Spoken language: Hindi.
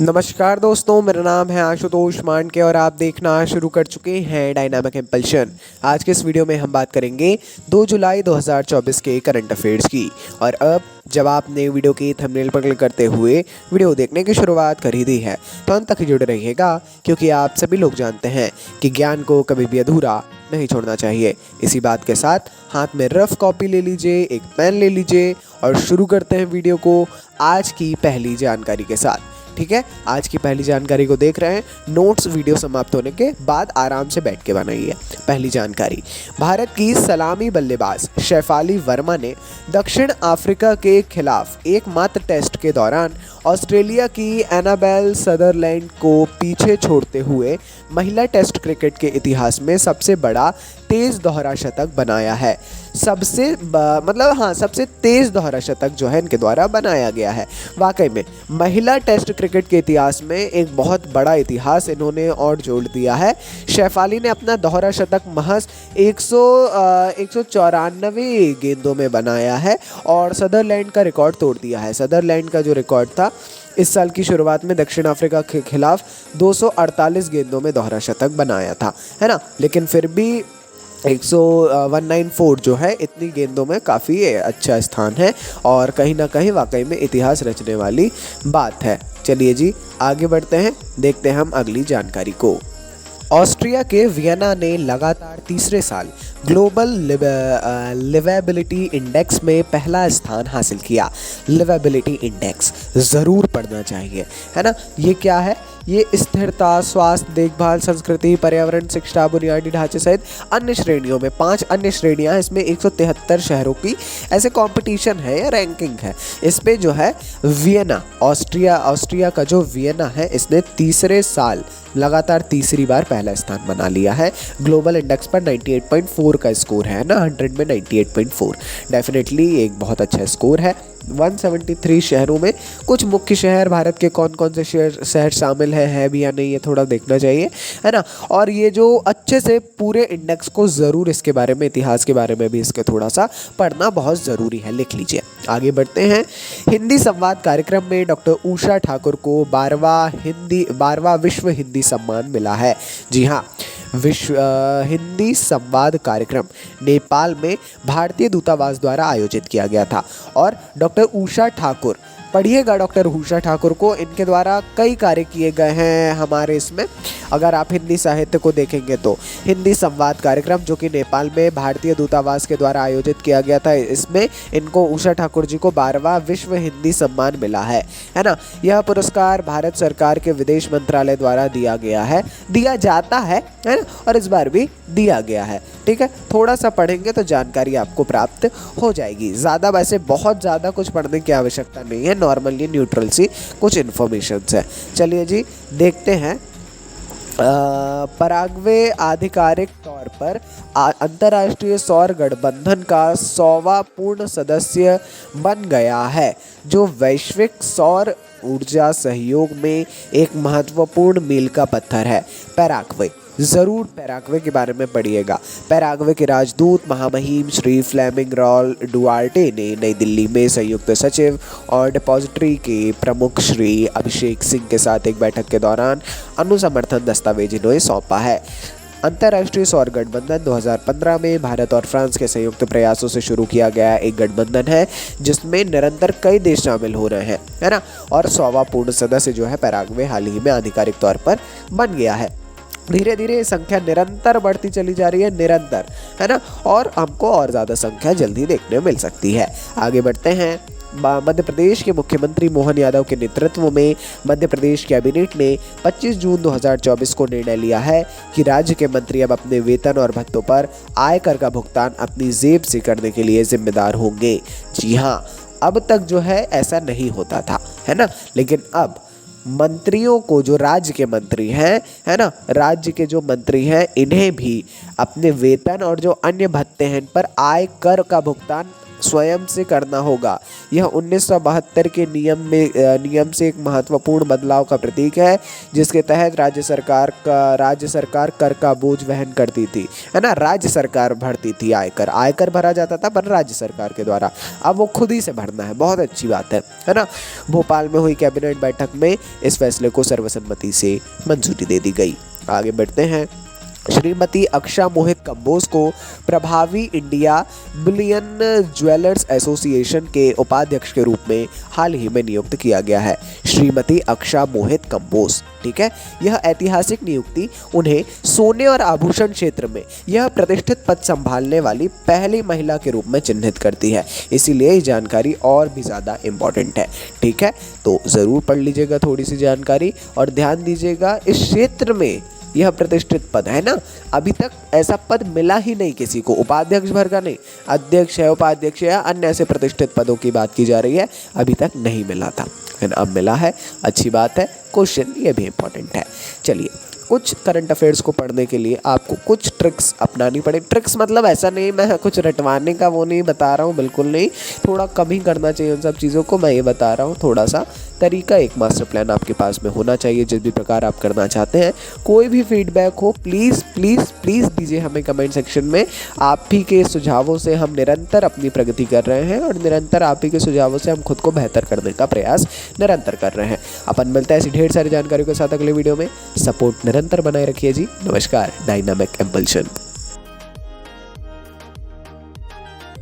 नमस्कार दोस्तों, मेरा नाम है आशुतोष मांडके और आप देखना शुरू कर चुके हैं डायनामिक इम्पल्शन। आज के इस वीडियो में हम बात करेंगे 2 जुलाई 2024 के करंट अफेयर्स की। और अब जब आपने वीडियो की थंबनेल पर क्लिक करते हुए वीडियो देखने की शुरुआत कर ही दी है तो अंत तक जुड़े रहिएगा, क्योंकि आप सभी लोग जानते हैं कि ज्ञान को कभी भी अधूरा नहीं छोड़ना चाहिए। इसी बात के साथ हाथ में रफ कॉपी ले लीजिए, एक पेन ले लीजिए और शुरू करते हैं वीडियो को आज की पहली जानकारी के साथ। ठीक है, आज की पहली जानकारी को देख रहे हैं। नोट्स वीडियो समाप्त होने के बाद आराम से बैठ के बनाइए। पहली जानकारी, भारत की सलामी बल्लेबाज शेफाली वर्मा ने दक्षिण अफ्रीका के खिलाफ एकमात्र टेस्ट के दौरान ऑस्ट्रेलिया की एनाबेल सदरलैंड को पीछे छोड़ते हुए महिला टेस्ट क्रिकेट के इतिहास में सबसे बड़ा तेज दोहरा शतक बनाया है। सबसे तेज दोहरा शतक जो है इनके द्वारा बनाया गया है। वाकई में महिला टेस्ट क्रिकेट के इतिहास में एक बहुत बड़ा इतिहास इन्होंने और जोड़ दिया है। शेफाली ने अपना दोहरा शतक महज 194 गेंदों में बनाया है और सदरलैंड का रिकॉर्ड तोड़ दिया है। सदरलैंड का जो रिकॉर्ड था इस साल की शुरुआत में दक्षिण अफ्रीका के खिलाफ 248 गेंदों में दोहरा शतक बनाया था, है ना। लेकिन फिर भी 194 जो है इतनी गेंदों में काफ़ी अच्छा स्थान है और कहीं ना कहीं वाकई में इतिहास रचने वाली बात है। चलिए जी आगे बढ़ते हैं, देखते हैं हम अगली जानकारी को। ऑस्ट्रिया के वियना ने लगातार तीसरे साल ग्लोबल लिवेबिलिटी इंडेक्स में पहला स्थान हासिल किया। लिवेबिलिटी इंडेक्स ज़रूर पढ़ना चाहिए, है ना। ये क्या है? ये स्थिरता, स्वास्थ्य देखभाल, संस्कृति, पर्यावरण, शिक्षा, बुनियादी ढांचे सहित अन्य श्रेणियों में 5 अन्य श्रेणियां हैं। इसमें 173 शहरों की ऐसे कंपटीशन है या रैंकिंग है। इस पे जो है वियना, ऑस्ट्रिया का जो वियना है इसने तीसरे साल लगातार तीसरी बार पहला स्थान बना लिया है। ग्लोबल इंडेक्स पर 98.4 का स्कोर है ना, 100 में 98.4 डेफिनेटली एक बहुत अच्छा स्कोर है। 173 शहरों में कुछ मुख्य शहर भारत के कौन कौन से शहर शामिल है भी या नहीं, ये थोड़ा देखना चाहिए, है ना। और ये जो अच्छे से पूरे इंडेक्स को ज़रूर इसके बारे में, इतिहास के बारे में भी इसके थोड़ा सा पढ़ना बहुत ज़रूरी है, लिख लीजिए। आगे बढ़ते हैं। हिंदी संवाद कार्यक्रम में डॉक्टर उषा ठाकुर को 12वां विश्व हिंदी सम्मान मिला है। जी हाँ, विश्व हिंदी संवाद कार्यक्रम नेपाल में भारतीय दूतावास द्वारा आयोजित किया गया था और डॉक्टर उषा ठाकुर, पढ़िएगा डॉक्टर उषा ठाकुर को, इनके द्वारा कई कार्य किए गए हैं हमारे इसमें। अगर आप हिंदी साहित्य को देखेंगे तो हिंदी संवाद कार्यक्रम जो कि नेपाल में भारतीय दूतावास के द्वारा आयोजित किया गया था, इसमें इनको उषा ठाकुर जी को 12वां विश्व हिंदी सम्मान मिला है ना। यह पुरस्कार भारत सरकार के विदेश मंत्रालय द्वारा दिया गया है, दिया जाता है ना, और इस बार भी दिया गया है। ठीक है, थोड़ा सा पढ़ेंगे तो जानकारी आपको प्राप्त हो जाएगी। ज़्यादा वैसे बहुत ज़्यादा कुछ पढ़ने की आवश्यकता नहीं है, नॉर्मली न्यूट्रल सी कुछ इन्फॉर्मेशन है। चलिए जी देखते हैं। पराग्वे आधिकारिक तौर पर अंतर्राष्ट्रीय सौर गठबंधन का 100वां पूर्ण सदस्य बन गया है, जो वैश्विक सौर ऊर्जा सहयोग में एक महत्वपूर्ण मील का पत्थर है। पैराग्वे, ज़रूर पैराग्वे के बारे में पढ़िएगा। पैराग्वे के राजदूत महामहिम श्री फ्लेमिंग रॉल डुआर्टे ने नई दिल्ली में संयुक्त सचिव और डिपॉजिटरी के प्रमुख श्री अभिषेक सिंह के साथ एक बैठक के दौरान अनुसमर्थन दस्तावेज इन्हें सौंपा है। अंतर्राष्ट्रीय सौर गठबंधन 2015 में भारत और फ्रांस के संयुक्त प्रयासों से शुरू किया गया एक गठबंधन है जिसमें निरंतर कई देश शामिल हो रहे हैं, है ना। और 100वां पूर्ण सदस्य जो है पैराग्वे हाल ही में आधिकारिक तौर पर बन गया है। धीरे धीरे संख्या निरंतर बढ़ती चली जा रही है, निरंतर, है ना, और हमको और ज़्यादा संख्या जल्दी देखने मिल सकती है। आगे बढ़ते हैं। मध्य प्रदेश के मुख्यमंत्री मोहन यादव के नेतृत्व में मध्य प्रदेश कैबिनेट ने 25 जून 2024 को निर्णय लिया है कि राज्य के मंत्री अब अपने वेतन और भत्तों पर आयकर का भुगतान अपनी जेब से करने के लिए जिम्मेदार होंगे। जी हाँ, अब तक जो है ऐसा नहीं होता था, है ना, लेकिन अब मंत्रियों को, जो राज्य के मंत्री हैं, है ना, राज्य के जो मंत्री हैं, इन्हें भी अपने वेतन और जो अन्य भत्ते हैं इन पर आयकर का भुगतान स्वयं से करना होगा। यह 1972 के नियम से एक महत्वपूर्ण बदलाव का प्रतीक है, जिसके तहत राज्य सरकार कर का बोझ वहन करती थी, है ना। राज्य सरकार भरती थी आयकर भरा जाता था पर राज्य सरकार के द्वारा, अब वो खुद ही से भरना है। बहुत अच्छी बात है ना। भोपाल में हुई कैबिनेट बैठक में इस फैसले को सर्वसम्मति से मंजूरी दे दी गई। आगे बढ़ते हैं। श्रीमती अक्षा मोहित कंबोज को प्रभावी इंडिया बुलियन ज्वेलर्स एसोसिएशन के उपाध्यक्ष के रूप में हाल ही में नियुक्त किया गया है। श्रीमती अक्षा मोहित कंबोज, ठीक है। यह ऐतिहासिक नियुक्ति उन्हें सोने और आभूषण क्षेत्र में यह प्रतिष्ठित पद संभालने वाली पहली महिला के रूप में चिन्हित करती है, इसीलिए ये जानकारी और भी ज़्यादा इम्पोर्टेंट है, ठीक है। तो ज़रूर पढ़ लीजिएगा थोड़ी सी जानकारी और ध्यान दीजिएगा, इस क्षेत्र में यह प्रतिष्ठित पद है ना, अभी तक ऐसा पद मिला ही नहीं किसी को। उपाध्यक्ष भर का नहीं, अध्यक्ष है, उपाध्यक्ष या अन्य ऐसे प्रतिष्ठित पदों की बात की जा रही है, अभी तक नहीं मिला था, अब मिला है, अच्छी बात है। क्वेश्चन ये भी इम्पोर्टेंट है। चलिए, कुछ करंट अफेयर्स को पढ़ने के लिए आपको कुछ ट्रिक्स अपनानी पड़े। ट्रिक्स मतलब ऐसा नहीं मैं कुछ रटवाने का वो नहीं बता रहा हूँ, बिल्कुल नहीं, थोड़ा कम ही करना चाहिए उन सब चीज़ों को। मैं ये बता रहा हूँ थोड़ा सा तरीका, एक मास्टर प्लान आपके पास में होना चाहिए जिस भी प्रकार आप करना चाहते हैं। कोई भी फीडबैक हो प्लीज़ प्लीज़ प्लीज़ दीजिए हमें कमेंट सेक्शन में। आप ही के सुझावों से हम निरंतर अपनी प्रगति कर रहे हैं और निरंतर आप ही के सुझावों से हम खुद को बेहतर करने का प्रयास निरंतर कर रहे हैं। अपन मिलते हैं ऐसी ढेर सारी जानकारियों के साथ अगले वीडियो में। सपोर्ट निरंतर बनाए रखिए जी। नमस्कार। Dynamic impulsion.